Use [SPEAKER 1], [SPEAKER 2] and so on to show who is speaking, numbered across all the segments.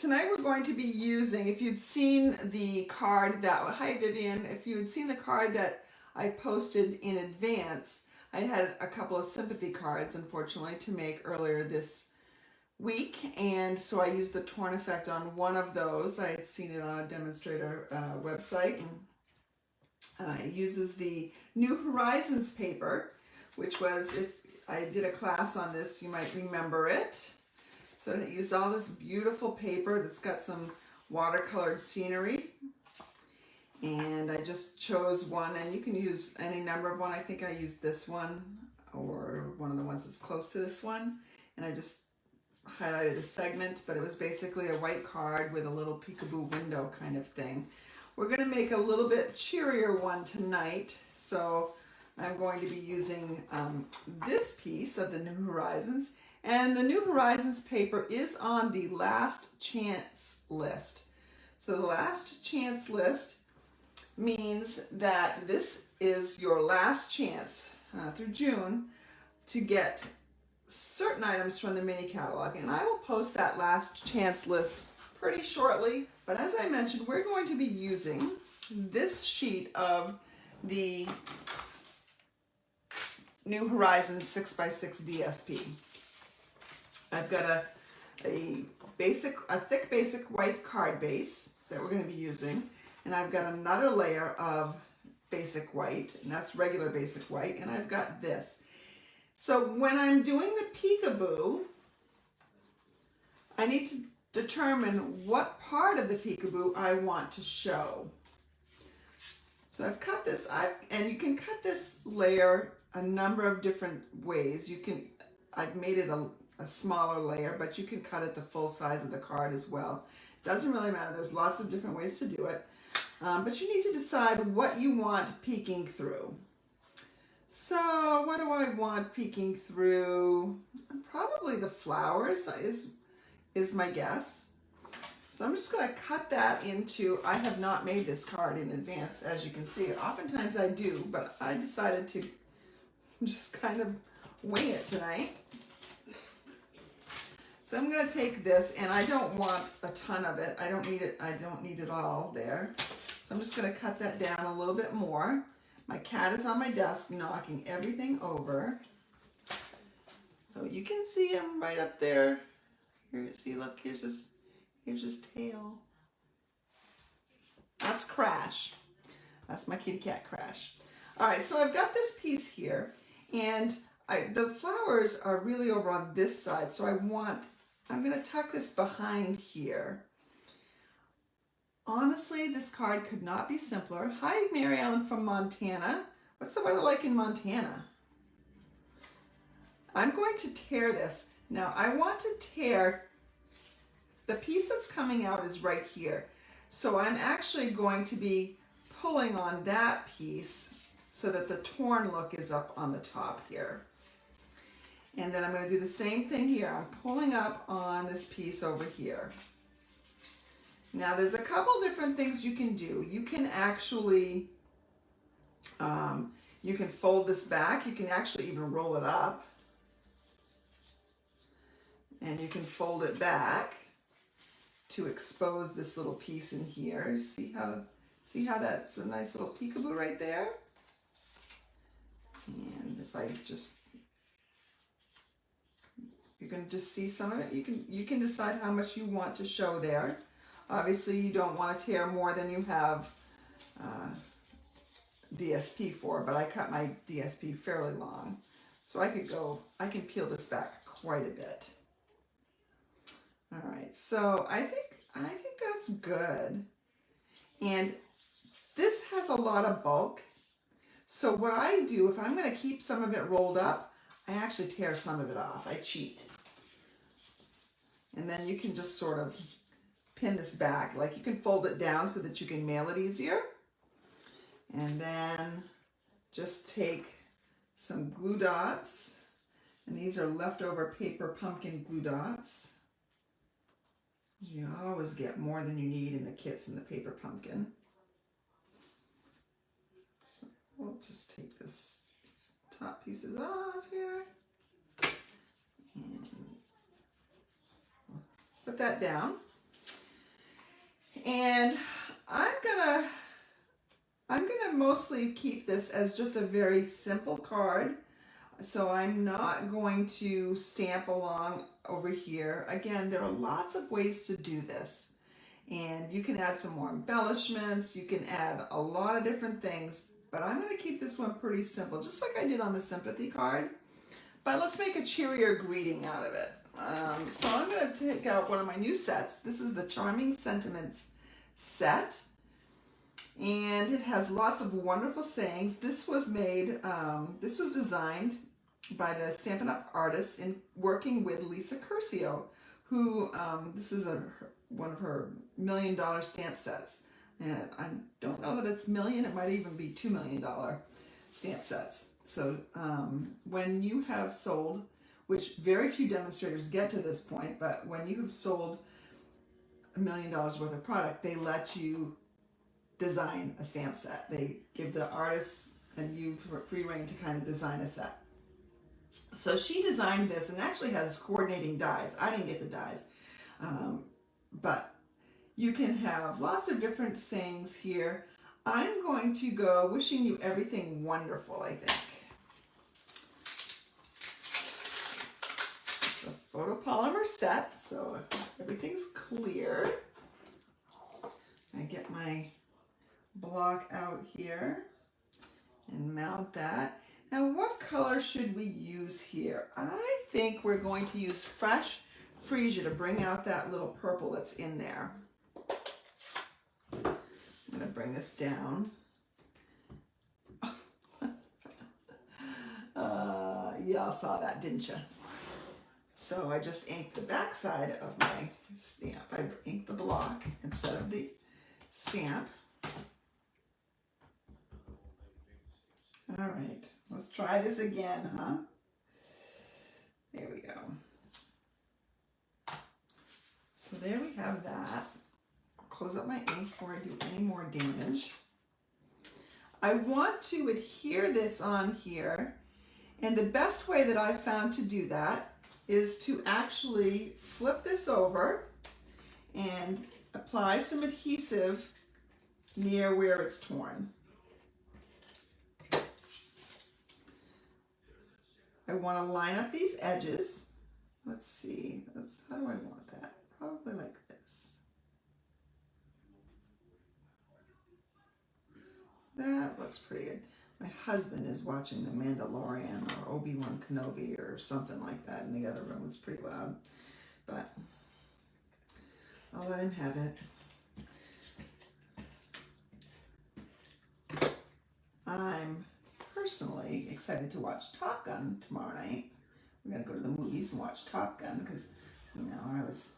[SPEAKER 1] tonight we're going to be using, if you'd seen the card that, hi Vivian, if you had seen the card that I posted in advance, I had a couple of sympathy cards, unfortunately, to make earlier this week, and so I used the torn effect on one of those. I had seen it on a demonstrator website, and it uses the New Horizons paper, which was, if I did a class on this, you might remember it. So it used all this beautiful paper that's got some watercolored scenery. And I just chose one, and you can use any number of one. I think I used this one, or one of the ones that's close to this one. And I just highlighted a segment, but it was basically a white card with a little peekaboo window kind of thing. We're gonna make a little bit cheerier one tonight. So I'm going to be using this piece of the New Horizons. And the New Horizons paper is on the last chance list. So the last chance list means that this is your last chance through June to get certain items from the mini catalog. And I will post that last chance list pretty shortly. But as I mentioned, we're going to be using this sheet of the New Horizons 6x6 DSP. I've got a thick basic white card base that we're going to be using, and I've got another layer of basic white, and that's regular basic white, and I've got this. So when I'm doing the peekaboo, I need to determine what part of the peekaboo I want to show. So I've cut this, and you can cut this layer a number of different ways. I've made it a smaller layer, but you can cut it the full size of the card as well. Doesn't really matter. There's lots of different ways to do it. But you need to decide what you want peeking through. So what do I want peeking through? Probably the flowers is my guess. So I'm just going to cut that into, I have not made this card in advance, as you can see. Oftentimes I do, but I decided to just kind of wing it tonight. So I'm going to take this, and I don't want a ton of it. I don't need it all there. So I'm just going to cut that down a little bit more. My cat is on my desk knocking everything over. So you can see him right up there. Here, see, look, here's his tail. That's Crash. That's my kitty cat Crash. All right, so I've got this piece here, and the flowers are really over on this side, so I'm going to tuck this behind here. Honestly, this card could not be simpler. Hi, Mary Ellen from Montana. What's the weather like in Montana? I'm going to tear this. Now, I want to tear, the piece that's coming out is right here. So I'm actually going to be pulling on that piece so that the torn look is up on the top here. And then I'm going to do the same thing here. I'm pulling up on this piece over here. Now there's a couple different things you can do. You can actually, you can fold this back. You can actually even roll it up. And you can fold it back to expose this little piece in here. See how that's a nice little peekaboo right there? And if I just, you can just see some of it. You can decide how much you want to show there. Obviously, you don't want to tear more than you have DSP for, but I cut my DSP fairly long, so I can peel this back quite a bit. All right, so I think that's good, and this has a lot of bulk. So what I do, if I'm going to keep some of it rolled up, I actually tear some of it off. I cheat. And then you can just sort of pin this back. Like, you can fold it down so that you can mail it easier. And then just take some glue dots. And these are leftover paper pumpkin glue dots. You always get more than you need in the kits in the paper pumpkin. So we'll just take these top pieces off here. And put that down. And I'm gonna mostly keep this as just a very simple card. So I'm not going to stamp along over here. Again, there are lots of ways to do this. And you can add some more embellishments. You can add a lot of different things. But I'm going to keep this one pretty simple, just like I did on the sympathy card. But let's make a cheerier greeting out of it. So I'm going to take out one of my new sets. This is the Charming Sentiments set. And it has lots of wonderful sayings. This was designed by the Stampin' Up! Artist in working with Lisa Curcio, who, this is one of her $1 million stamp sets. And I don't know that it's million, it might even be $2 million stamp sets. So when you have sold, which very few demonstrators get to this point, but when you have sold $1 million worth of product, they let you design a stamp set. They give the artists and you free reign to kind of design a set. So she designed this and actually has coordinating dies. I didn't get the dies, but you can have lots of different sayings here. I'm going to go wishing you everything wonderful, I think. It's a photopolymer set, so everything's clear. I get my block out here and mount that. Now, what color should we use here? I think we're going to use Fresh Freesia to bring out that little purple that's in there. I'm going to bring this down. Y'all saw that, didn't you? So I just inked the back side of my stamp. I inked the block instead of the stamp. All right, let's try this again, huh? There we go. So there we have that. I'll close up my ink before I do any more damage. I want to adhere this on here, and the best way that I've found to do that is to actually flip this over and apply some adhesive near where it's torn. I want to line up these edges. Let's see, how do I want that? Probably like this. That looks pretty good. My husband is watching The Mandalorian or Obi-Wan Kenobi or something like that in the other room. It's pretty loud, but I'll let him have it. I'm personally excited to watch Top Gun tomorrow night. We're going to go to the movies and watch Top Gun because, you know, I was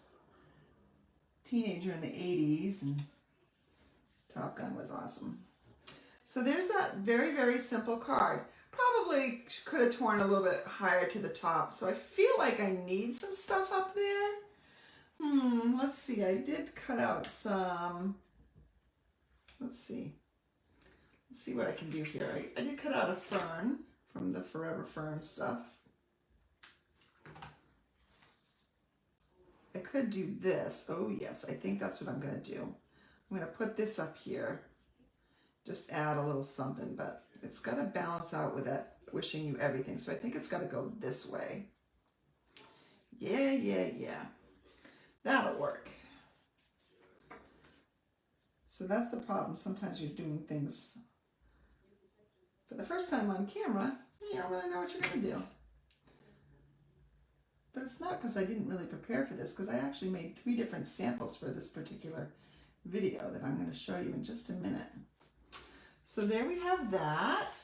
[SPEAKER 1] a teenager in the 80s and Top Gun was awesome. So there's that very, very simple card. Probably could have torn a little bit higher to the top, so I feel like I need some stuff up there. Let's see, I did cut out some, let's see what I can do here. I did cut out a fern from the Forever Fern stuff. I could do this. Oh yes, I think that's what I'm going to do. I'm going to put this up here. Just add a little something, but it's got to balance out with that wishing you everything. So I think it's got to go this way. Yeah. That'll work. So that's the problem. Sometimes you're doing things for the first time on camera, you don't really know what you're going to do. But it's not because I didn't really prepare for this, because I actually made 3 different samples for this particular video that I'm going to show you in just a minute. So there we have that.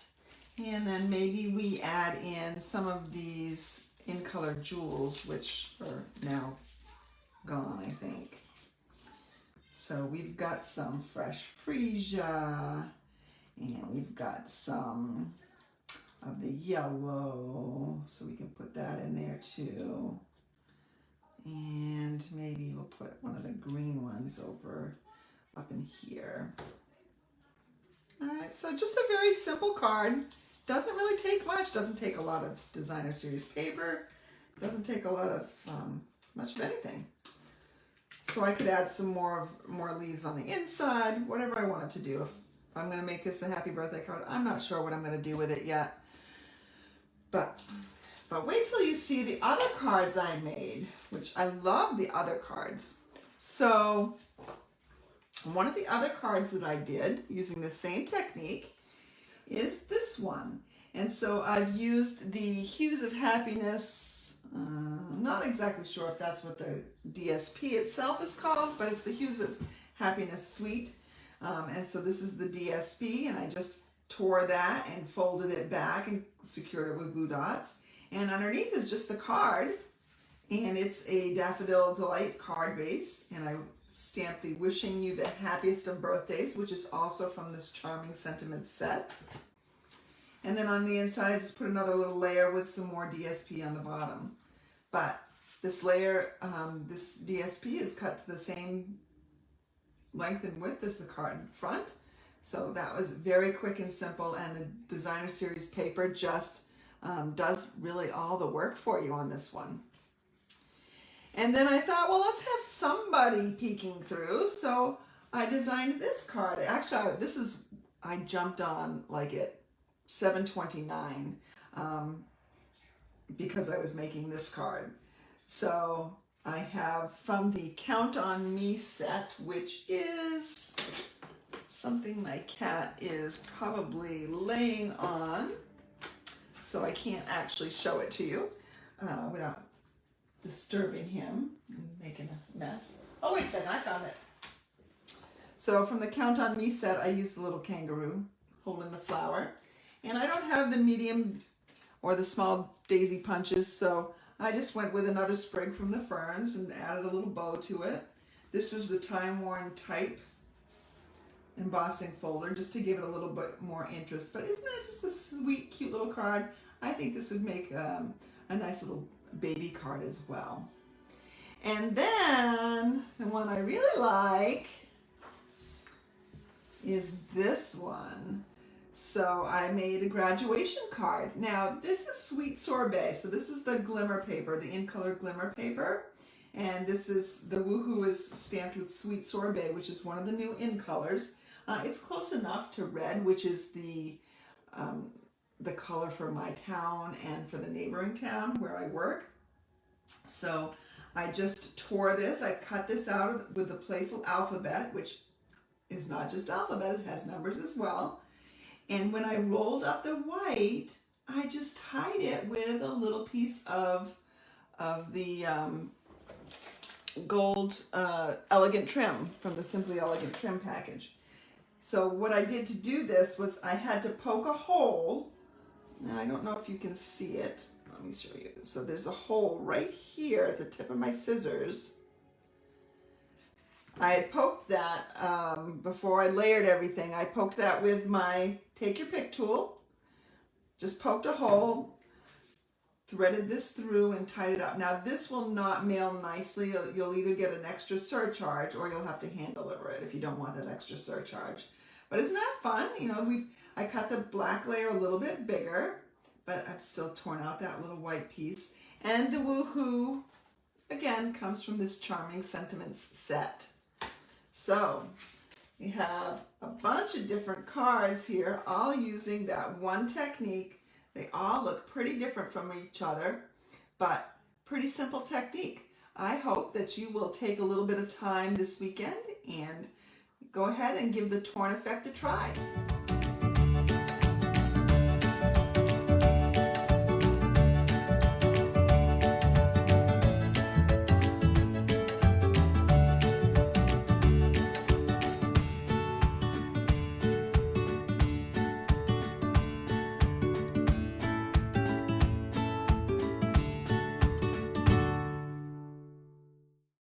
[SPEAKER 1] And then maybe we add in some of these in color jewels, which are now gone, I think. So we've got some Fresh Freesia, and we've got some of the yellow, so we can put that in there too. And maybe we'll put one of the green ones over up in here. All right, so just a very simple card. Doesn't really take much, doesn't take a lot of designer series paper, doesn't take a lot of much of anything. So I could add some more leaves on the inside, whatever I wanted to do. If I'm going to make this a happy birthday card, I'm not sure what I'm going to do with it yet. But wait till you see the other cards I made, which I love the other cards. So one of the other cards that I did using the same technique is this one. And so I've used the Hues of Happiness. I'm not exactly sure if that's what the DSP itself is called, but it's the Hues of Happiness Suite. And so this is the DSP, and I just tore that and folded it back and secured it with glue dots. And underneath is just the card, and it's a Daffodil Delight card base, and I stamped the Wishing You the Happiest of Birthdays, which is also from this Charming Sentiments set. And then on the inside, I just put another little layer with some more DSP on the bottom. But this layer, this DSP is cut to the same length and width as the card front. So that was very quick and simple, and the Designer Series paper just does really all the work for you on this one. And then I thought, well, let's have somebody peeking through. So I designed this card. Actually, I jumped on like at 7:29 because I was making this card. So I have from the Count on Me set, which is something my cat is probably laying on, so I can't actually show it to you without disturbing him and making a mess. Oh, wait a second, I found it. So from the Count on Me set, I used the little kangaroo holding the flower. And I don't have the medium or the small daisy punches, so I just went with another sprig from the ferns and added a little bow to it. This is the Time Worn Type embossing folder, just to give it a little bit more interest. But isn't that just a sweet, cute little card? I think this would make a nice little baby card as well. And then the one I really like is this one. So I made a graduation card. Now this is Sweet Sorbet. So this is the glimmer paper, the in color glimmer paper. And this is, the Woohoo is stamped with Sweet Sorbet, which is one of the new in colors. It's close enough to red, which is the color for my town and for the neighboring town where I work. So I just tore this. I cut this out with the Playful Alphabet, which is not just alphabet, it has numbers as well. And when I rolled up the white, I just tied it with a little piece of the gold elegant trim from the Simply Elegant trim package. So what I did to do this was I had to poke a hole. Now I don't know if you can see it. Let me show you. So there's a hole right here at the tip of my scissors. I had poked that before I layered everything. I poked that with my Take Your Pick tool. Just poked a hole, threaded this through and tied it up. Now this will not mail nicely. You'll either get an extra surcharge or you'll have to hand deliver it if you don't want that extra surcharge. But isn't that fun? You know, I cut the black layer a little bit bigger, but I've still torn out that little white piece. And the Woohoo, again, comes from this Charming Sentiments set. So we have a bunch of different cards here, all using that one technique. They all look pretty different from each other, but pretty simple technique. I hope that you will take a little bit of time this weekend and go ahead and give the Torn Effect a try.